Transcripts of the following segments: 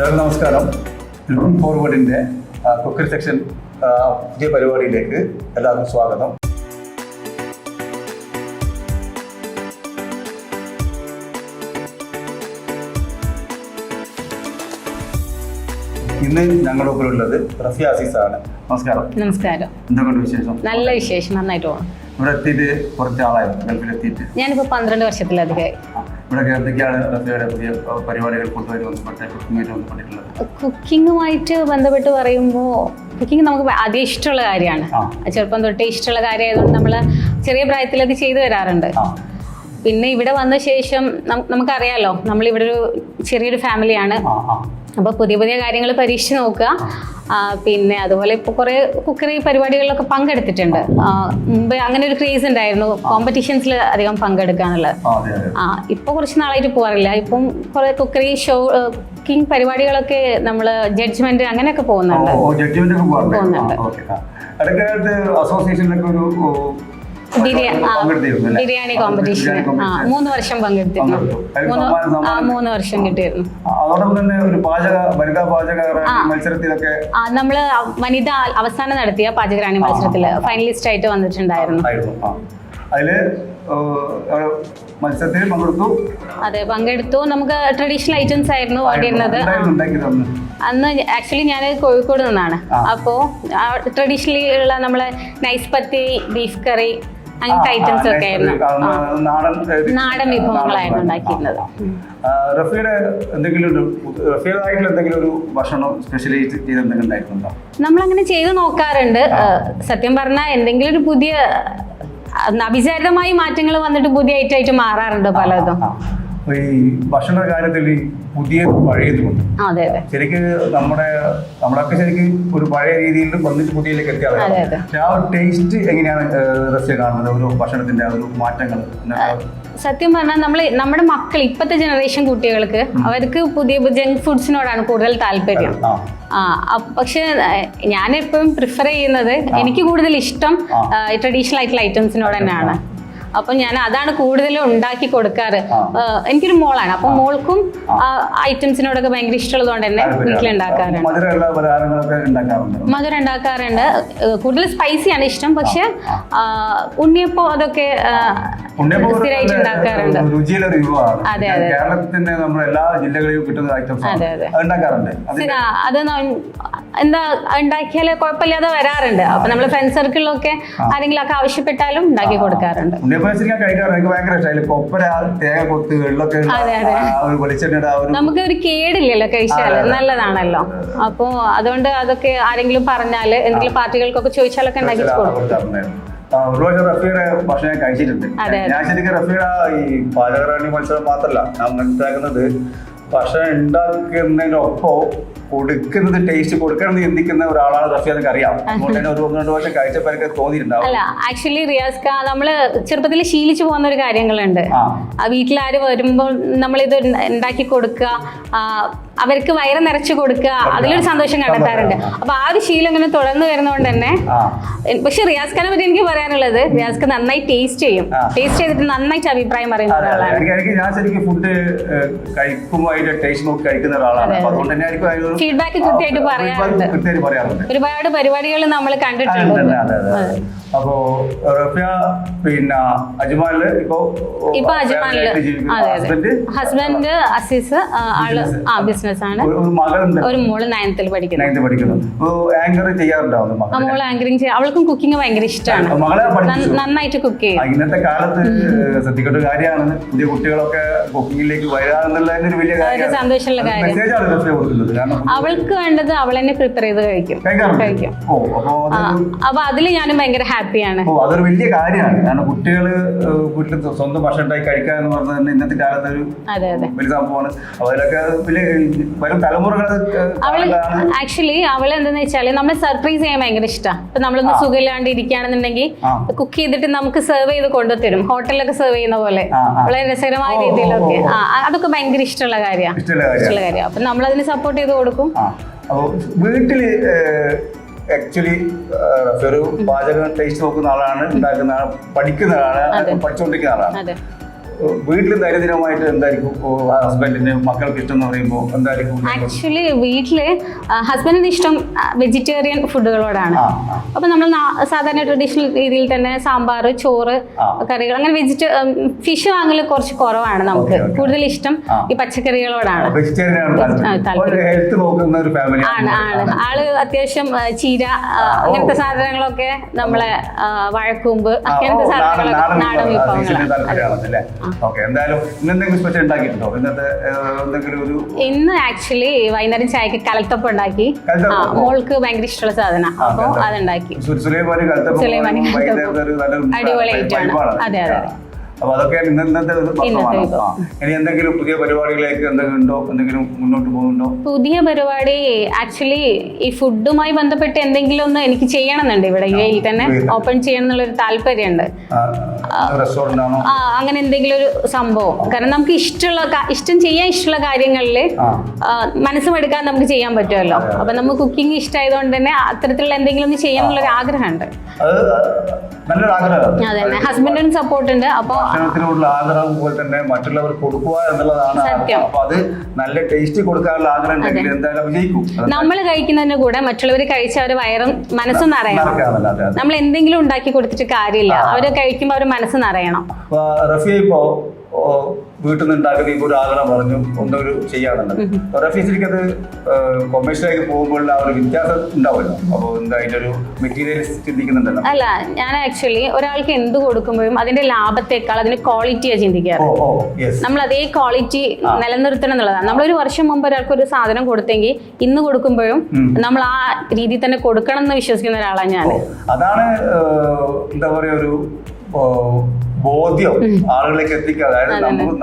നമസ്കാരം. Looking ഫോർവേഡിൻ്റെ cookery section പുതിയ പരിപാടിയിലേക്ക് എല്ലാവർക്കും സ്വാഗതം. ഇന്ന് ഞങ്ങളുടെ ഒപ്പം ഉള്ളത് റഫിയ അസീസ് ആണ്. നമസ്കാരം. നമസ്കാരം. എന്തൊക്കെയുണ്ട് വിശേഷം? നല്ല വിശേഷം, നന്നായിട്ട് പോകണം. ഇവിടെ എത്തിയിട്ട് കുറച്ച് ആളായിരുന്നു, ഗൾഫിലെത്തിയിട്ട്. ഞാനിപ്പോൾ 12 വർഷത്തിലധികമായി. ഇവിടെ എന്തൊക്കെയാണ് റഫിയയുടെ പുതിയ പരിപാടികൾ പുതുതായിട്ട് ബന്ധപ്പെട്ടിട്ടുള്ളത്? കുക്കിങ്ങുമായിട്ട് ബന്ധപ്പെട്ട് പറയുമ്പോൾ കുക്കിംഗ് നമുക്ക് ആദ്യം ഇഷ്ടമുള്ള കാര്യമാണ്. ചെറുപ്പം തൊട്ടേ ഇഷ്ടമുള്ള കാര്യമായതുകൊണ്ട് നമ്മൾ ചെറിയ പ്രായത്തിൽ അത് ചെയ്തു വരാറുണ്ട്. പിന്നെ ഇവിടെ വന്ന ശേഷം നമുക്കറിയാലോ, നമ്മളിവിടെ ഒരു ചെറിയൊരു ഫാമിലിയാണ്. അപ്പോൾ പുതിയ പുതിയ കാര്യങ്ങൾ പരീക്ഷിച്ച് നോക്കുക. പിന്നെ അതുപോലെ ഇപ്പോൾ കുറേ കുക്കറി പരിപാടികളിലൊക്കെ പങ്കെടുത്തിട്ടുണ്ട്. മുമ്പ് അങ്ങനെ ഒരു ക്രേസ് ഉണ്ടായിരുന്നു, കോമ്പറ്റീഷൻസിൽ അധികം പങ്കെടുക്കുക എന്നുള്ളത്. ഇപ്പോൾ കുറച്ച് നാളായിട്ട് പോകാറില്ല. ഇപ്പം കുറേ കുക്കറി കുക്കിംഗ് പരിപാടികളൊക്കെ നമ്മൾ ജഡ്ജ്മെന്റ് അങ്ങനെയൊക്കെ പോകുന്നുണ്ട്. ബിരിയാണി കോമ്പറ്റീഷൻ 3 വർഷം പങ്കെടുത്തിരുന്നു. 3 വർഷം കിട്ടിയിരുന്നു. നമ്മള് വനിത അവസാനം നടത്തിയ പാചകറാണി മത്സരത്തില് ഫൈനലിസ്റ്റ് ആയിട്ട് വന്നിട്ടുണ്ടായിരുന്നു. അതെ, പങ്കെടുത്തു. നമുക്ക് ട്രഡീഷണൽ ഐറ്റംസ് ആയിരുന്നു വേണ്ടിയിരുന്നത്. അന്ന് ആക്ച്വലി ഞാൻ കോഴിക്കോട് നിന്നാണ്. അപ്പോൾ ട്രഡീഷണലി ഉള്ള നമ്മളെ നൈസ് പത്തി, ബീഫ് കറി, അങ്ങനത്തെ ഐറ്റംസ് ഒക്കെ ആയിരുന്നു. നാടൻ വിഭവങ്ങളായിരുന്നു ഉണ്ടാക്കിയിരുന്നത്. നമ്മളങ്ങനെ ചെയ്ത് നോക്കാറുണ്ട്. സത്യം പറഞ്ഞാൽ എന്തെങ്കിലും ഒരു പുതിയ അവിചാരിതമായി മാറ്റങ്ങൾ വന്നിട്ട് പുതിയ ഐറ്റമായിട്ട് മാറാറുണ്ട് പലതും. ഈ ഭക്ഷണ കാര്യത്തിൽ പുതിയ പഴയതുകൊണ്ട് ശരിക്കും നമ്മളൊക്കെ ശരിക്കും ഒരു പഴയ രീതിയിൽ വന്നിട്ട് പുതിയതിലേക്ക് എത്തിയാൽ ആ ഒരു ടേസ്റ്റ് എങ്ങനെയാണ് റഷ്യ കാണുന്നത്, ഒരു ഭക്ഷണത്തിന്റെ ആ ഒരു മാറ്റങ്ങൾ? സത്യം പറഞ്ഞാൽ നമ്മുടെ മക്കൾ, ഇപ്പോഴത്തെ ജനറേഷൻ കുട്ടികൾക്ക് അവർക്ക് പുതിയ ജങ്ക് ഫുഡ്സിനോടാണ് കൂടുതൽ താല്പര്യം. പക്ഷെ ഞാനെപ്പോഴും പ്രിഫർ ചെയ്യുന്നത്, എനിക്ക് കൂടുതൽ ഇഷ്ടം ട്രഡീഷണൽ ആയിട്ടുള്ള ഐറ്റംസിനോട് തന്നെയാണ്. അപ്പം ഞാൻ അതാണ് കൂടുതലും ഉണ്ടാക്കി കൊടുക്കാറ്. എനിക്കൊരു മോളാണ്, അപ്പം മോൾക്കും ഐറ്റംസിനോടൊക്കെ ഭയങ്കര ഇഷ്ടമുള്ളത് കൊണ്ട് തന്നെ വീട്ടിലുണ്ടാക്കാറുണ്ട്. മധുരം ഉണ്ടാക്കാറുണ്ട്. കൂടുതൽ സ്പൈസിയാണ് ഇഷ്ടം. പക്ഷെ ഉണ്ണിയപ്പം അതൊക്കെ സ്ഥിരമായിട്ട് ഉണ്ടാക്കാറുണ്ട്. അതെ അതെ അത് എന്താ ഉണ്ടാക്കിയാൽ കുഴപ്പമില്ലാതെ വരാറുണ്ട്. അപ്പൊ നമ്മള് ഫ്രണ്ട് സർക്കിളിലൊക്കെ ആരെങ്കിലും ഒക്കെ ആവശ്യപ്പെട്ടാലും ഉണ്ടാക്കി കൊടുക്കാറുണ്ട്. നമുക്ക് ഒരു കേടില്ലല്ലോ കഴിച്ചാല്, നല്ലതാണല്ലോ. അപ്പൊ അതുകൊണ്ട് അതൊക്കെ ആരെങ്കിലും പറഞ്ഞാല്, എന്തെങ്കിലും പാർട്ടികൾക്കൊക്കെ ചോദിച്ചാലൊക്കെ ഉണ്ടാക്കി കൊടുക്കും. റഫിയുടെ ഭക്ഷണം കഴിച്ചിട്ടുണ്ട്. ഞാൻ ശരിക്കും റഫിയുടെ ഈ പാചകറാണി മത്സരം മാത്രമല്ല ഞാൻ മനസ്സിലാക്കുന്നത്, ഭക്ഷണം ഉണ്ടാക്കുന്നതിനൊപ്പം കൊടുക്കുന്നത്, ടേസ്റ്റ് കൊടുക്കണം ചിന്തിക്കുന്ന ഒരാളാണ് റഫിയ. എന്നൊക്കെ അറിയാം. അതുകൊണ്ട് തന്നെ 1-2 വർഷം കഴിച്ചപ്പോൾ എനിക്ക് തോന്നിയിട്ടുണ്ടാവും. അല്ല, ആക്ച്വലി റിയാസ്ക നമ്മള് ചെറുപ്പത്തിൽ ശീലിച്ചു പോകുന്ന ഒരു കാര്യങ്ങളുണ്ട്. വീട്ടിലാര് വരുമ്പോൾ നമ്മളിത് ഉണ്ടാക്കി കൊടുക്കുക, അവർക്ക് വയറ് നിറച്ചു കൊടുക്കുക, അതിലൊരു സന്തോഷം കണ്ടെത്താറുണ്ട്. അപ്പൊ ആ ഒരു ശീലം ഇങ്ങനെ തുടർന്ന് വരുന്നതുകൊണ്ട് തന്നെ. പക്ഷെ റിയാസ്ഖാനെ പറ്റി എനിക്ക് പറയാനുള്ളത്, റിയാസ്ക നന്നായി ടേസ്റ്റ് ചെയ്യും. ടേസ്റ്റ് ചെയ്തിട്ട് നന്നായിട്ട് അഭിപ്രായം പറയുന്ന ഒരാളാണ്. ഞാൻ ശരിക്കും ഫുഡ് കഴിക്കുമ്പോൾ അതിന്റെ ടേസ്റ്റ് നോക്കി കഴിക്കുന്ന ഒരാളാണ്. അതുകൊണ്ട് തന്നെ ഫീഡ്ബാക്ക് കൃത്യമായിട്ട് പറയാറുണ്ട്. ഒരുപാട് പരിപാടികൾ നമ്മൾ കണ്ടിട്ടുണ്ട്. അപ്പോ റഫിയ പിന്നെ അജ്മാനില് ഇപ്പൊ അജ്മാനില് ഹസ്ബൻഡ് അസീസ് ആള് ബിസിനസ് ആണ്. ഒരു മോള് 9th പഠിക്കുന്നു. മോള് ആങ്കറിങ് ചെയ്യും. അവൾക്കും കുക്കിംഗ് ഭയങ്കര ഇഷ്ടമാണ്. നന്നായിട്ട് കുക്ക് ചെയ്യും. ഇന്നത്തെ കാലത്ത് ശ്രദ്ധിക്കേണ്ട കാര്യമാണ്, പുതിയ കുട്ടികളൊക്കെ കുക്കിങ്ങിലേക്ക് വരാന്നുള്ളതിന് ഒരു വലിയ സന്തോഷമുള്ള കാര്യം. അവൾക്ക് വേണ്ടത് അവൾ തന്നെ പ്രിപ്പയർ ചെയ്ത് കഴിക്കും. അപ്പൊ അതില് ഞാനും ഭയങ്കര ഹാപ്പിയാണ്. അതൊരു വലിയ കാര്യമാണ്. കാരണം കുട്ടികള് വീട്ടിൽ സ്വന്തം ഭക്ഷണം ഉണ്ടാക്കി കഴിക്കുക എന്ന് പറഞ്ഞാൽ ഇന്നത്തെ കാലത്ത് ഒരു വലിയ സംഭവമാണ്. അതിലൊക്കെ വരും തലമുറകൾ. ആക്ച്വലി അവൾ എന്താന്ന് വെച്ചാല് നമ്മൾ സർപ്രൈസ് ചെയ്യാൻ ഭയങ്കര ഇഷ്ടമാണ്. ഇപ്പൊ നമ്മളൊന്ന് സുഖമില്ലാണ്ട് ഇരിക്കുകയാണെന്നുണ്ടെങ്കിൽ കുക്ക് ചെയ്തിട്ട് നമുക്ക് സെർവ് ചെയ്ത് കൊണ്ടുതരും. ഹോട്ടലിലൊക്കെ സെർവ് ചെയ്യുന്ന പോലെ വളരെ രസകരമായ രീതിയിലൊക്കെ. അതൊക്കെ ഭയങ്കര ഇഷ്ടമുള്ള കാര്യമാണ്. അപ്പൊ നമ്മളതിന് സപ്പോർട്ട് ചെയ്ത് കൊടുക്കും. വീട്ടില് ആക്ച്വലി ഒരു പാചകം ടേസ്റ്റ് നോക്കുന്ന ആളാണ്, ഉണ്ടാക്കുന്ന ആളാണ്, പഠിക്കുന്ന ആളാണ്, പഠിച്ചുകൊണ്ടിരിക്കുന്ന ആളാണ്. വീട്ടിൽ ദൈനംദിനമായിട്ട് എന്തായിരിക്കും ഹസ്ബൻഡിന് മക്കൾക്ക് ഇഷ്ടം എന്ന് പറയുമ്പോൾ എന്തായിരിക്കും? ആക്ച്വലി വീട്ടില് ഹസ്ബൻഡിന് ഇഷ്ടം വെജിറ്റേറിയൻ ഫുഡുകളോടാണ്. അപ്പൊ നമ്മൾ സാധാരണ ട്രഡീഷണൽ രീതിയിൽ തന്നെ സാമ്പാർ, ചോറ്, കറികൾ, അങ്ങനെ ഫിഷ് വാങ്ങൽ കുറച്ച് കുറവാണ്. നമുക്ക് കൂടുതൽ ഇഷ്ടം ഈ പച്ചക്കറികളോടാണ്. ആണ് ആള് അത്യാവശ്യം ചീര അങ്ങനത്തെ സാധനങ്ങളൊക്കെ, നമ്മളെ വാഴക്കൂമ്പ് അങ്ങനത്തെ സാധനങ്ങളൊക്കെ നാടൻ വിഭവങ്ങളാണ്. ഇന്ന് ആക്ച്വലി വൈകുന്നേരം ചായക്ക് കലത്തപ്പം ഉണ്ടാക്കി. മോൾക്ക് ഭയങ്കര ഇഷ്ടമുള്ള സാധനം, അപ്പൊ അതുണ്ടാക്കി. അടിപൊളി ഐറ്റമാണ്. അതെ അതെ. അപ്പൊ അതൊക്കെ ഇന്നത്തെ ഇനി എന്തെങ്കിലും പുതിയ പരിപാടികളിലേക്ക് എന്തെങ്കിലും മുന്നോട്ട് പോകുന്നുണ്ടോ? പുതിയ പരിപാടി ആക്ച്വലി ഈ ഫുഡുമായി ബന്ധപ്പെട്ട് എന്തെങ്കിലും ഒന്ന് എനിക്ക് ചെയ്യണമെന്നുണ്ട്. ഇവിടെ യുഎഇയിൽ തന്നെ ഓപ്പൺ ചെയ്യണം എന്നുള്ളൊരു താല്പര്യമുണ്ട്. അങ്ങനെ എന്തെങ്കിലും ഒരു സംഭവം. കാരണം നമുക്ക് ഇഷ്ടം ചെയ്യാൻ ഇഷ്ടമുള്ള കാര്യങ്ങളിൽ മനസ്സും എടുക്കാൻ നമുക്ക് ചെയ്യാൻ പറ്റുമല്ലോ. അപ്പൊ നമുക്ക് കുക്കിംഗ് ഇഷ്ടമായതുകൊണ്ട് തന്നെ അത്തരത്തിലുള്ള എന്തെങ്കിലും ഒന്ന് ചെയ്യണം എന്നുള്ളൊരു ആഗ്രഹമുണ്ട്. അതെ, ഹസ്ബൻഡിനും സപ്പോർട്ട് ഉണ്ട്. അപ്പൊ ആഗ്രഹം പോലെ തന്നെ മറ്റുള്ളവർക്ക് കൊടുക്കുക എന്നുള്ളതാണ് സത്യം. അപ്പൊ അത് നല്ല ടേസ്റ്റ് കൊടുക്കാനുള്ള ആഗ്രഹം ഉണ്ടെങ്കിൽ എന്തായാലും വിജയിക്കും. നമ്മൾ കഴിക്കുന്നതിന്റെ കൂടെ മറ്റുള്ളവർ കഴിച്ച അവരുടെ വയറും മനസ്സും നിറയണം. നമ്മൾ എന്തെങ്കിലും ഉണ്ടാക്കി കൊടുത്തിട്ട് കാര്യമില്ല, അവര് കഴിക്കുമ്പോൾ അവരുടെ മനസ്സ് നിറയണം. റഫിയ ഇപ്പോ വീട്ടിൽ നിന്ന് ഉണ്ടാക്കുന്ന ഇപ്പോൾ ഒരു ആഗ്രഹം പറഞ്ഞു ഒന്നൊരു ചെയ്യാറുണ്ട്. റഫീസിലേക്ക് കൊമേഴ്ഷ്യലേക്ക് പോകുമ്പോൾ ആ ഒരു വ്യത്യാസം ഉണ്ടാവുമല്ലോ. അപ്പോൾ എന്താ അതിന്റെ ഒരു മെറ്റീരിയൽ ചിന്തിക്കുന്നുണ്ടല്ലോ? അല്ല, ഞാൻ ആക്ച്വലി ഒരാൾക്ക് എന്ത് കൊടുക്കുമ്പോഴും അതിന്റെ ലാഭത്തെക്കാൾ അതിന്റെ ക്വാളിറ്റിയാണ് ചിന്തിക്കാറ്. നമ്മൾ അതേ ക്വാളിറ്റി നിലനിർത്തണം എന്നുള്ളതാണ്. നമ്മളൊരു വർഷം മുമ്പ് ഒരാൾക്ക് ഒരു സാധനം കൊടുത്തെങ്കിൽ ഇന്ന് കൊടുക്കുമ്പോഴും നമ്മൾ ആ രീതിയിൽ തന്നെ കൊടുക്കണം എന്ന് വിശ്വസിക്കുന്ന ഒരാളാണ് ഞാൻ. അതാണ് എന്താ പറയാ ഒരു ബോധ്യം ആളുകളിലേക്ക് എത്തിക്കുക. അതായത്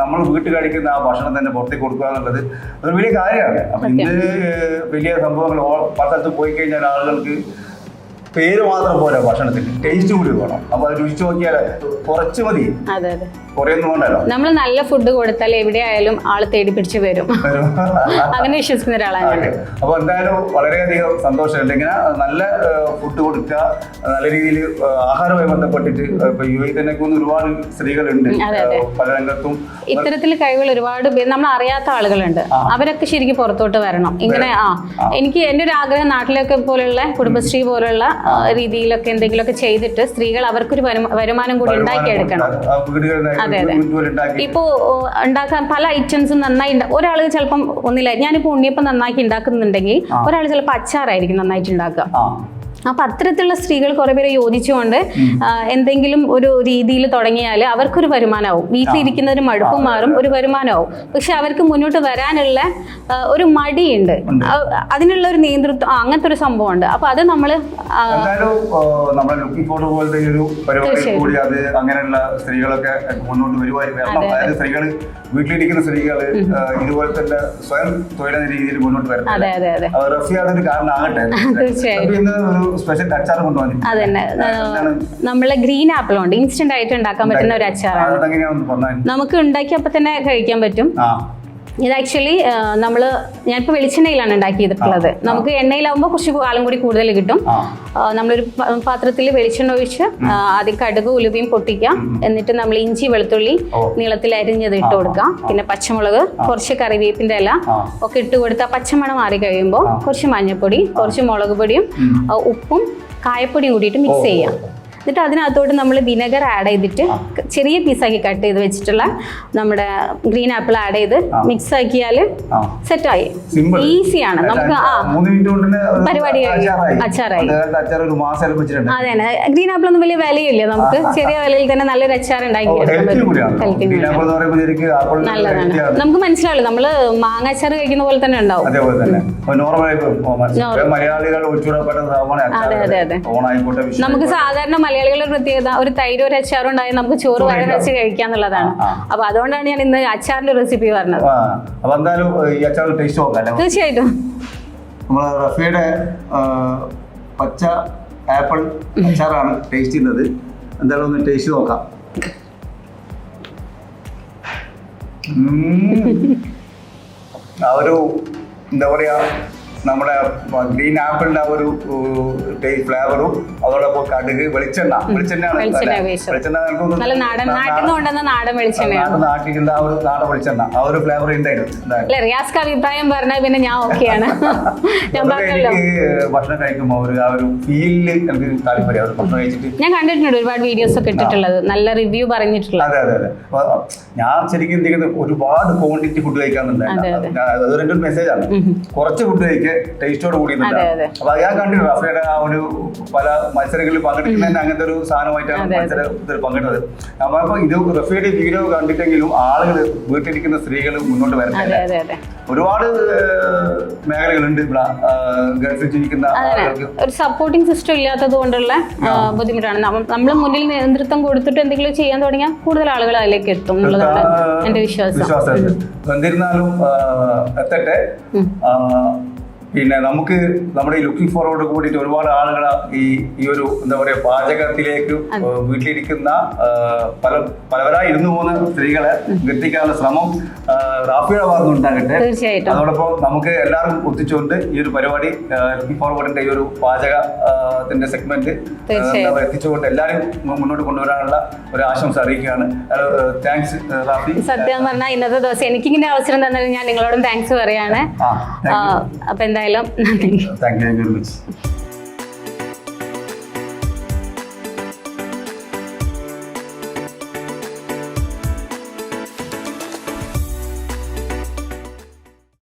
നമ്മൾ വീട്ടിൽ കഴിക്കുന്ന ആ ഭക്ഷണം തന്നെ പുറത്തേക്ക് കൊടുക്കുക എന്നുള്ളത് അതൊരു വലിയ കാര്യമാണ്. അപ്പൊ ഇന്ന് വലിയ സംഭവങ്ങൾ പല സ്ഥലത്ത് പോയി കഴിഞ്ഞാൽ ആളുകൾക്ക് പേര് മാത്രം പോരാ, ഭക്ഷണത്തിന് ടേസ്റ്റ് കൂടി വേണം. അപ്പൊ അത് രുചിച്ച് നോക്കിയാൽ കുറച്ച് മതി, കുറയൊന്നും വേണ്ടല്ലോ. നമ്മൾ നല്ല ഫുഡ് കൊടുത്താൽ എവിടെയായാലും ആള് തേടി പിടിച്ച് വരും, അങ്ങനെ വിശ്വസിക്കുന്ന ഒരാളാണ്. അപ്പൊ എന്തായാലും വളരെയധികം സന്തോഷമുണ്ട്. ഇങ്ങനെ നല്ല ഫുഡ് കൊടുക്കുക, നല്ല രീതിയിൽ ആഹാരവുമായി ബന്ധപ്പെട്ടിട്ട് ഇപ്പൊ യുഎഇ തന്നെ ഒരുപാട് സ്ത്രീകളുണ്ട് പല രംഗത്തും. ഇത്തരത്തിൽ കഴിവുകൾ ഒരുപാട് പേര് നമ്മൾ അറിയാത്ത ആളുകളുണ്ട്. അവരൊക്കെ ശരിക്കും പുറത്തോട്ട് വരണം. ഇങ്ങനെ എനിക്ക് എന്റെ ഒരു ആഗ്രഹം നാട്ടിലൊക്കെ പോലുള്ള കുടുംബശ്രീ പോലുള്ള രീതിയിലൊക്കെ എന്തെങ്കിലുമൊക്കെ ചെയ്തിട്ട് സ്ത്രീകൾ അവർക്കൊരു വരുമാനം കൂടി ഉണ്ടാക്കിയെടുക്കണം. അതെ അതെ. ഇപ്പോ ഉണ്ടാക്കാൻ പല ഐറ്റംസും നന്നായി ഒരാൾ ചിലപ്പം ഒന്നില്ല, ഞാനിപ്പോ ഉണ്ണിയപ്പം നന്നാക്കി ഉണ്ടാക്കുന്നുണ്ടെങ്കിൽ ഒരാൾ ചിലപ്പോൾ അച്ചാറായിരിക്കും നന്നായിട്ട് ഉണ്ടാക്കുക. അപ്പൊ അത്തരത്തിലുള്ള സ്ത്രീകൾ കുറെ പേരെ യോജിച്ചുകൊണ്ട് എന്തെങ്കിലും ഒരു രീതിയിൽ തുടങ്ങിയാൽ അവർക്കൊരു വരുമാനമാവും. വീട്ടിലിരിക്കുന്നൊരു മടുപ്പും മാറും, ഒരു വരുമാനമാവും. പക്ഷെ അവർക്ക് മുന്നോട്ട് വരാനുള്ള ഒരു മടിയുണ്ട്, അതിനുള്ള ഒരു നേതൃത്വം, അങ്ങനത്തെ ഒരു സംഭവമുണ്ട്. അപ്പൊ അത് നമ്മള് അങ്ങനെയുള്ള സ്ത്രീകളൊക്കെ മുന്നോട്ട് വരുവാനും സ്ത്രീകൾ വീട്ടിലിരിക്കുന്ന സ്ത്രീകൾ ഇതുപോലെ തന്നെ സ്വയം തൊഴിലെന്ന രീതിയിൽ മുന്നോട്ട് വരുന്നത് റഫിയ അതൊരു കാരണമാകട്ടെ. അതന്നെ, നമ്മളെ ഗ്രീൻ ആപ്പിൾ ഉണ്ട്, ഇൻസ്റ്റന്റ് ആയിട്ട് ഉണ്ടാക്കാൻ പറ്റുന്ന ഒരു അച്ചാറാണ്. നമുക്ക് ഉണ്ടാക്കി അപ്പൊ തന്നെ കഴിക്കാൻ പറ്റും. ഇത് ആക്ച്വലി ഞാനിപ്പോൾ വെളിച്ചെണ്ണയിലാണ് ഉണ്ടാക്കിയിട്ടുള്ളത്. നമുക്ക് എണ്ണയിലാവുമ്പോൾ കുറച്ച് കാലം കൂടി കൂടുതൽ കിട്ടും. നമ്മളൊരു പാത്രത്തിൽ വെളിച്ചെണ്ണ ഒഴിച്ച് ആദ്യം കടുക് ഉലുവയും പൊട്ടിക്കാം. എന്നിട്ട് നമ്മൾ ഇഞ്ചി വെളുത്തുള്ളി നീളത്തിൽ അരിഞ്ഞത് ഇട്ട് കൊടുക്കാം. പിന്നെ പച്ചമുളക്, കുറച്ച് കറിവേപ്പിന്റെ ഇല ഒക്കെ ഇട്ട് കൊടുത്താൽ പച്ചമണം മാറി കഴിയുമ്പോൾ കുറച്ച് മഞ്ഞൾപ്പൊടി, കുറച്ച് മുളക് പൊടിയും ഉപ്പും കായപ്പൊടിയും കൂടിയിട്ട് മിക്സ് ചെയ്യാം. എന്നിട്ട് അതിനകത്തോട്ട് നമ്മൾ വിനെഗർ ആഡ് ചെയ്തിട്ട് ചെറിയ പീസാക്കി കട്ട് ചെയ്ത് വെച്ചിട്ടുള്ള നമ്മുടെ ഗ്രീൻ ആപ്പിൾ ആഡ് ചെയ്ത് മിക്സ് ആക്കിയാൽ സെറ്റായി. ഈസിയാണ്, നമുക്ക് പരിപാടി അച്ചാറായി. അതെ, ഗ്രീൻ ആപ്പിൾ ഒന്നും വലിയ വിലയില്ല, നമുക്ക് ചെറിയ വിലയിൽ തന്നെ നല്ലൊരു അച്ചാർ ഉണ്ടാക്കി നല്ലതാണ്. നമുക്ക് മനസ്സിലാവില്ല, നമ്മള് മാങ്ങ അച്ചാർ കഴിക്കുന്ന പോലെ തന്നെ ഉണ്ടാവും. അതെ അതെ അതെ. നമുക്ക് സാധാരണ മലയാളികളുടെ പ്രത്യേകത ഒരു തൈര് ഒരു അച്ചാറും ഉണ്ടായാൽ നമുക്ക് ചോറ് വഴ വെച്ച് കഴിക്കാന്നുള്ളതാണ്. അപ്പൊ അതുകൊണ്ടാണ് ഞാൻ ഇന്ന് അച്ചാറിന്റെ റെസിപ്പി പറഞ്ഞത്. തീർച്ചയായിട്ടും റഫിയുടെ പച്ച ആപ്പിൾ അച്ചാറാണ് ടേസ്റ്റ് ചെയ്യുന്നത്. എന്തായാലും ഒന്ന് ടേസ്റ്റ് നോക്കാം. ആ ഒരു എന്താ പറയാ നമ്മുടെ ഗ്രീൻ ആപ്പിളിന്റെ ആ ഒരു ഫ്ലേവറും അതോടൊപ്പം കടുക് വെളിച്ചെണ്ണയാണ് നല്ല നാടൻ നാട്ടിലുള്ള ആ ഒരു നാടൻ വെളിച്ചെണ്ണ ആ ഒരു ഫ്ലേവർ ഉണ്ടായിരുന്നു. റിയാസ്ക്ക് അഭിപ്രായം പറഞ്ഞാൽ പിന്നെ ഞാൻ ഓക്കെയാണ്. എനിക്ക് ഭക്ഷണം കഴിക്കുമ്പോൾ ആ ഒരു ഫീലില് എനിക്ക് താല്പര്യം. ഭക്ഷണം കഴിച്ചിട്ട് ഞാൻ കണ്ടിട്ടുണ്ട് ഒരുപാട് വീഡിയോസ് ഒക്കെ ഇട്ടിട്ടുള്ളത്, നല്ല റിവ്യൂ പറഞ്ഞിട്ടുള്ളത്. അതെ അതെ അതെ. ഞാൻ ശരിക്കും എന്തെങ്കിലും ഒരുപാട് ക്വാണ്ടിറ്റി ഫുഡ് കഴിക്കാന്നുണ്ടായിരുന്നു. അതൊരു എൻ്റെ ഒരു മെസ്സേജാണ്. കുറച്ച് ഫുഡ് കഴിക്കുക ടേസ്റ്റോട് കൂടി. അപ്പൊ ഞാൻ കണ്ടിട്ടുണ്ട് റഫിയുടെ ആ ഒരു പല മത്സരങ്ങളിൽ പങ്കെടുക്കുന്നതിന് അങ്ങനത്തെ ഒരു സാധനമായിട്ടാണ് മത്സരത്തിൽ പങ്കെടുത്തത്. അപ്പൊ ഇത് റഫിയുടെ വീഡിയോ കണ്ടിട്ടെങ്കിലും ആളുകൾ വീട്ടിലിരിക്കുന്ന സ്ത്രീകൾ മുന്നോട്ട് വരുന്നില്ല. ഒരുപാട് മേഖലകളുണ്ട് ഇവിടെ ഗൾഫിൽ ജീവിക്കുന്ന ആളുകൾക്ക് ഒരു സപ്പോർട്ടിംഗ് സിസ്റ്റം ഇല്ലാത്തത് കൊണ്ടുള്ള ബുദ്ധിമുട്ടാണ്. നമ്മൾ മുന്നിൽ നേതൃത്വം കൊടുത്തിട്ട് എന്തെങ്കിലും ചെയ്യാൻ തുടങ്ങിയാൽ കൂടുതൽ ആളുകൾ അതിലേക്ക് എത്തും എന്നുള്ളതാണ് എന്റെ വിശ്വാസം. എന്നിരുന്നാലും എത്തട്ടെ. പിന്നെ നമുക്ക് നമ്മുടെ ഈ ലുക്കിംഗ് ഫോർവേഡ് കൂടിയിട്ട് ഒരുപാട് ആളുകൾ ഈ ഒരു എന്താ പറയുക പാചകത്തിലേക്ക് വീട്ടിലിരിക്കുന്ന പലവരായി ഇരുന്നു പോകുന്ന സ്ത്രീകളെ എത്തിക്കാനുള്ള ശ്രമം റാഫിയുടെ ഭാഗത്ത് ഉണ്ടാകട്ടെ. അതോടൊപ്പം നമുക്ക് എല്ലാവരും ഒത്തിച്ചുകൊണ്ട് ഈ ഒരു പരിപാടി ലുക്കിംഗ് ഫോർവേഡിന്റെ ഈ ഒരു പാചകത്തിന്റെ സെഗ്മെന്റ് എത്തിച്ചുകൊണ്ട് എല്ലാവരും മുന്നോട്ട് കൊണ്ടുവരാനുള്ള ഒരു ആശംസ അറിയിക്കുകയാണ്. താങ്ക്സ് റാഫി. സത്യം പറഞ്ഞാൽ ഇന്നത്തെ ദിവസം എനിക്കിങ്ങനെ അവസരം തന്നാലും ഞാൻ നിങ്ങളോടും താങ്ക്സ് പറയാണ്. അപ്പൊ എന്തായാലും താങ്ക് യു വെരി മച്ച്.